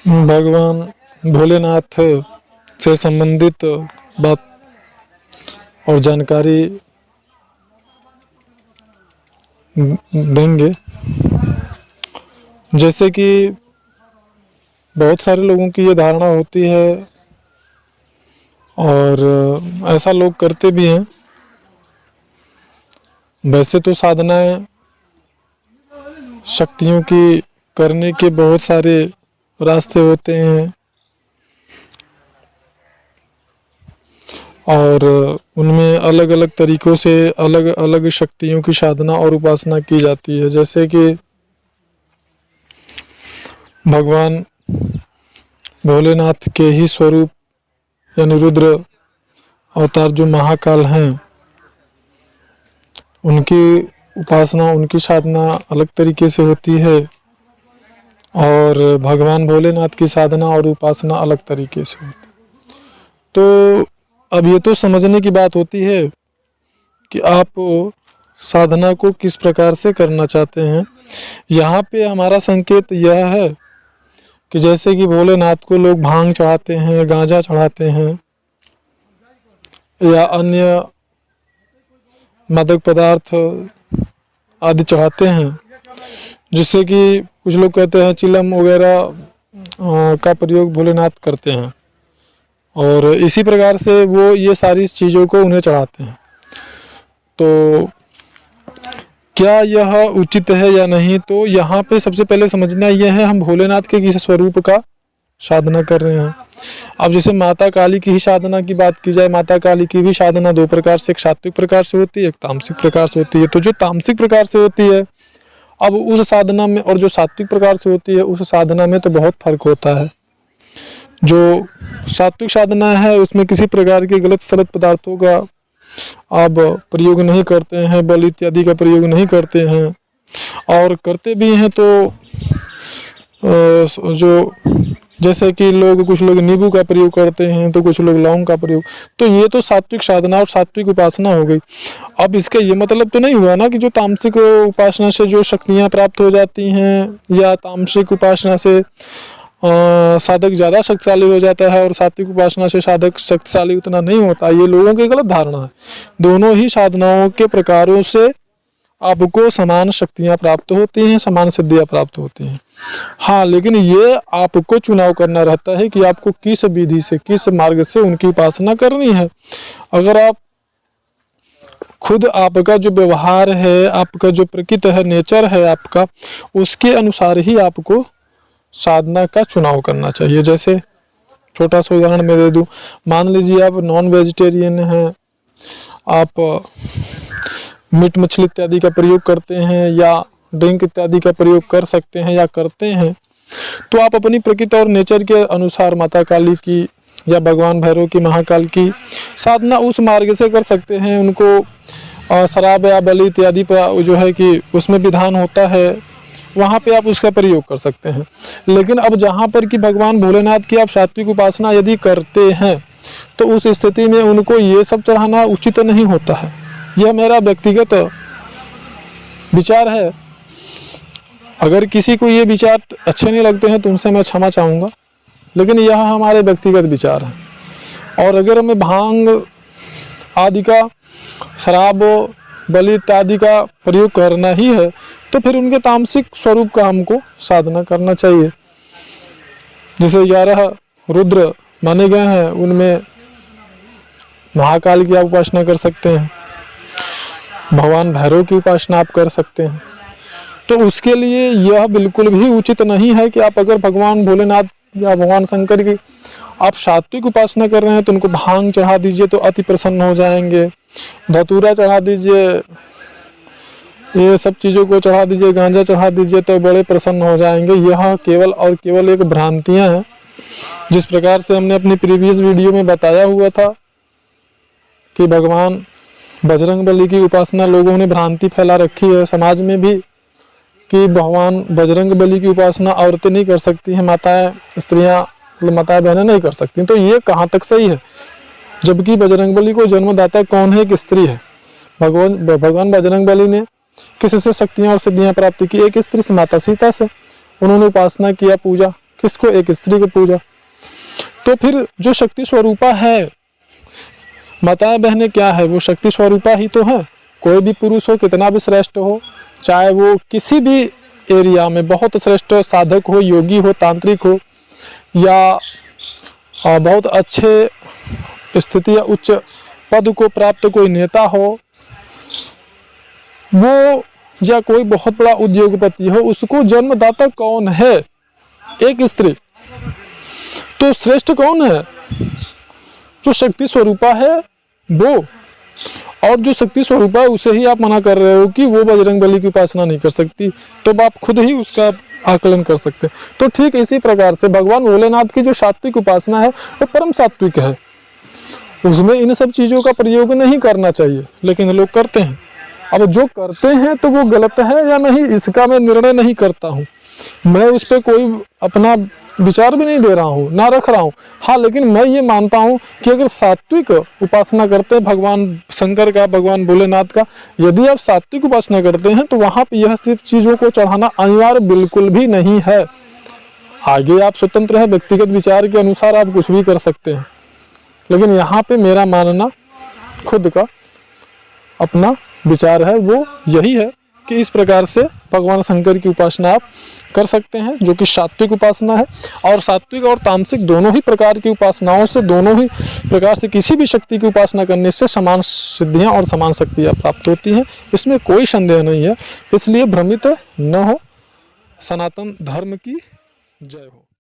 भगवान भोलेनाथ से संबंधित बात और जानकारी देंगे। जैसे कि बहुत सारे लोगों की ये धारणा होती है और ऐसा लोग करते भी हैं। वैसे तो साधनाएं शक्तियों की करने के बहुत सारे रास्ते होते हैं और उनमें अलग अलग तरीक़ों से अलग अलग शक्तियों की साधना और उपासना की जाती है। जैसे कि भगवान भोलेनाथ के ही स्वरूप यानी रुद्र अवतार जो महाकाल हैं, उनकी उपासना उनकी साधना अलग तरीके से होती है और भगवान भोलेनाथ की साधना और उपासना अलग तरीके से होती है। तो अब ये तो समझने की बात होती है कि आप साधना को किस प्रकार से करना चाहते हैं। यहाँ पे हमारा संकेत यह है कि जैसे कि भोलेनाथ को लोग भांग चढ़ाते हैं, गांजा चढ़ाते हैं या अन्य मादक पदार्थ आदि चढ़ाते हैं, जिससे कि कुछ लोग कहते हैं चिलम वगैरह का प्रयोग भोलेनाथ करते हैं और इसी प्रकार से वो ये सारी चीज़ों को उन्हें चढ़ाते हैं। तो क्या यह उचित है या नहीं, तो यहाँ पे सबसे पहले समझना यह है हम भोलेनाथ के किस स्वरूप का साधना कर रहे हैं। अब जैसे माता काली की ही साधना की बात की जाए, माता काली की भी साधना दो प्रकार से, एक सात्विक प्रकार से होती है, एक तामसिक प्रकार से होती है। तो जो तामसिक प्रकार से होती है, अब उस साधना में और जो सात्विक प्रकार से होती है उस साधना में तो बहुत फर्क होता है। जो सात्विक साधना है उसमें किसी प्रकार के गलत सलत पदार्थों का आप प्रयोग नहीं करते हैं, बल इत्यादि का प्रयोग नहीं करते हैं, और करते भी हैं तो जो जैसे कि कुछ लोग नींबू का प्रयोग करते हैं, तो कुछ लोग लौंग का प्रयोग। तो ये तो सात्विक साधना और सात्विक उपासना हो गई। अब इसका ये मतलब तो नहीं हुआ ना कि जो तामसिक उपासना से जो शक्तियाँ प्राप्त हो जाती हैं या तामसिक उपासना से साधक ज़्यादा शक्तिशाली हो जाता है और सात्विक उपासना से साधक शक्तिशाली उतना नहीं होता। ये लोगों की गलत धारणा है। दोनों ही साधनाओं के प्रकारों से आपको समान शक्तियाँ प्राप्त होती हैं, समान सिद्धियाँ प्राप्त होती हैं। हाँ, लेकिन ये आपको चुनाव करना रहता है कि आपको किस विधि से, किस मार्ग से उनकी उपासना करनी है। अगर आप खुद आपका जो व्यवहार है, आपका जो प्रकृति है, नेचर है आपका, उसके अनुसार ही आपको साधना का चुनाव करना चाहिए। जैसे छोटा सा उदाहरण मैं दे दूं, मान लीजिए आप नॉन वेजिटेरियन हैं, आप मीट मछली इत्यादि का प्रयोग करते हैं या ड्रिंक इत्यादि का प्रयोग कर सकते हैं या करते हैं, तो आप अपनी प्रकृति और नेचर के अनुसार माता काली की या भगवान भैरव की, महाकाल की साधना उस मार्ग से कर सकते हैं। उनको शराब या बलि इत्यादि पर जो है कि उसमें विधान होता है, वहाँ पे आप उसका प्रयोग कर सकते हैं। लेकिन अब जहाँ पर कि भगवान भोलेनाथ की आप सात्विक उपासना यदि करते हैं, तो उस स्थिति में उनको ये सब चढ़ाना उचित नहीं होता है। यह मेरा व्यक्तिगत विचार है। अगर किसी को ये विचार अच्छे नहीं लगते हैं तो उनसे मैं क्षमा चाहूँगा, लेकिन यह हमारे व्यक्तिगत विचार हैं। और अगर हमें भांग आदि का, शराब बलि इत्यादि का प्रयोग करना ही है, तो फिर उनके तामसिक स्वरूप का हमको साधना करना चाहिए। जैसे 11 रुद्र माने गए हैं, उनमें महाकाल की आप उपासना कर सकते हैं, भगवान भैरव की उपासना आप कर सकते हैं। तो उसके लिए यह बिल्कुल भी उचित नहीं है कि आप अगर भगवान भोलेनाथ या भगवान शंकर की आप सात्विक उपासना कर रहे हैं तो उनको भांग चढ़ा दीजिए तो अति प्रसन्न हो जाएंगे, धतूरा चढ़ा दीजिए, ये सब चीज़ों को चढ़ा दीजिए, गांजा चढ़ा दीजिए तो बड़े प्रसन्न हो जाएंगे। यह केवल और केवल एक भ्रांतियां हैं। जिस प्रकार से हमने अपनी प्रीवियस वीडियो में बताया हुआ था कि भगवान बजरंगबली की उपासना लोगों ने भ्रांति फैला रखी है समाज में भी कि भगवान बजरंगबली की उपासना औरतें नहीं कर सकती हैं, माताएं, स्त्रियां, मतलब माताएं बहनें नहीं कर सकती। तो ये कहाँ तक सही है? जबकि बजरंगबली को जन्मदाता कौन है? एक स्त्री है। भगवान बजरंगबली ने किससे शक्तियाँ और सिद्धियाँ प्राप्त की? एक स्त्री से, माता सीता से। उन्होंने उपासना किया, पूजा किसको? एक स्त्री की पूजा। तो फिर जो शक्ति स्वरूपा है, माताएं बहनें क्या है? वो शक्ति स्वरूपा ही तो है। कोई भी पुरुष हो, कितना भी श्रेष्ठ हो, चाहे वो किसी भी एरिया में बहुत श्रेष्ठ साधक हो, योगी हो, तांत्रिक हो, या बहुत अच्छे स्थिति या उच्च पद को प्राप्त कोई नेता हो, वो या कोई बहुत बड़ा उद्योगपति हो, उसको जन्मदाता कौन है? एक स्त्री। तो श्रेष्ठ कौन है? जो शक्ति स्वरूपा है वो। और जो शक्ति स्वरूपा है उसे ही आप मना कर रहे हो कि वो बजरंग बली की उपासना नहीं कर सकती, तो आप खुद ही उसका आकलन कर सकते हैं। तो ठीक इसी प्रकार से भगवान भोलेनाथ की जो सात्विक उपासना है वो परम सात्विक है, उसमें इन सब चीज़ों का प्रयोग नहीं करना चाहिए, लेकिन लोग करते हैं। अब जो करते हैं तो वो गलत है या नहीं, इसका मैं निर्णय नहीं करता हूँ, मैं उस पर कोई अपना विचार भी नहीं दे रहा हूँ, ना रख रहा हूँ। हाँ, लेकिन मैं ये मानता हूँ कि अगर सात्विक उपासना करते हैं भगवान शंकर का, भगवान भोलेनाथ का, यदि आप सात्विक उपासना करते हैं तो वहाँ पे यह सिर्फ चीज़ों को चढ़ाना अनिवार्य बिल्कुल भी नहीं है। आगे आप स्वतंत्र है, व्यक्तिगत विचार के अनुसार आप कुछ भी कर सकते हैं, लेकिन यहाँ पे मेरा मानना खुद का अपना विचार है, वो यही है कि इस प्रकार से भगवान शंकर की उपासना आप कर सकते हैं, जो कि सात्विक उपासना है। और सात्विक और तामसिक दोनों ही प्रकार की उपासनाओं से, दोनों ही प्रकार से किसी भी शक्ति की उपासना करने से समान सिद्धियां और समान शक्तियां प्राप्त होती हैं, इसमें कोई संदेह नहीं है। इसलिए भ्रमित न हो। सनातन धर्म की जय हो।